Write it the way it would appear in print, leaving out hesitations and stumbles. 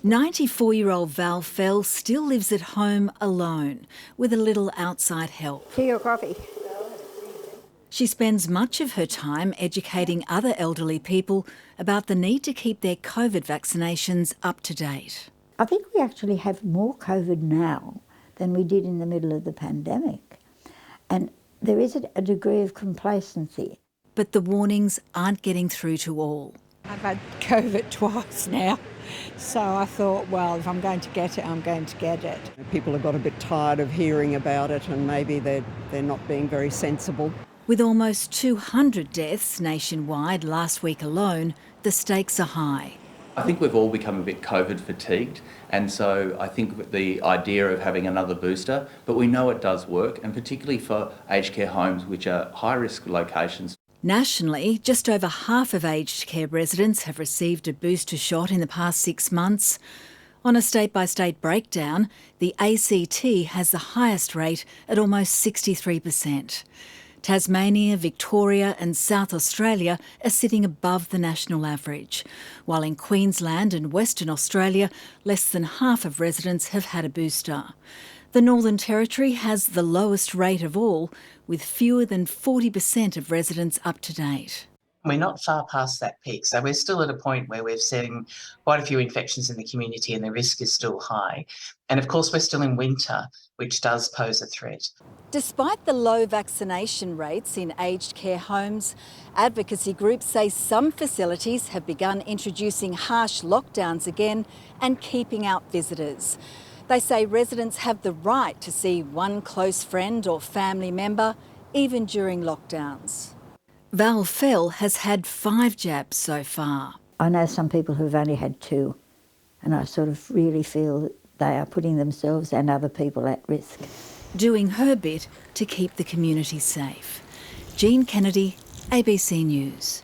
94-year-old Val Fell still lives at home alone with a little outside help. Tea or coffee? She spends much of her time educating other elderly people about the need to keep their COVID vaccinations up to date. I think we actually have more COVID now than we did in the middle of the pandemic. And there is a degree of complacency. But the warnings aren't getting through to all. I've had COVID twice now, so I thought, well, if I'm going to get it, I'm going to get it. People have got a bit tired of hearing about it and maybe they're not being very sensible. With almost 200 deaths nationwide last week alone, the stakes are high. I think we've all become a bit COVID fatigued, and so I think the idea of having another booster, but we know it does work, and particularly for aged care homes, which are high-risk locations. Nationally, just over half of aged care residents have received a booster shot in the past 6 months. On a state-by-state breakdown, the ACT has the highest rate at almost 63%. Tasmania, Victoria and South Australia are sitting above the national average, while in Queensland and Western Australia, less than half of residents have had a booster. The Northern Territory has the lowest rate of all, with fewer than 40% of residents up to date. We're not far past that peak, so we're still at a point where we're seeing quite a few infections in the community and the risk is still high. And of course, we're still in winter, which does pose a threat. Despite the low vaccination rates in aged care homes, advocacy groups say some facilities have begun introducing harsh lockdowns again and keeping out visitors. They say residents have the right to see one close friend or family member, even during lockdowns. Val Fell has had 5 jabs so far. I know some people who've only had 2, and I sort of really feel that they are putting themselves and other people at risk. Doing her bit to keep the community safe. Jean Kennedy, ABC News.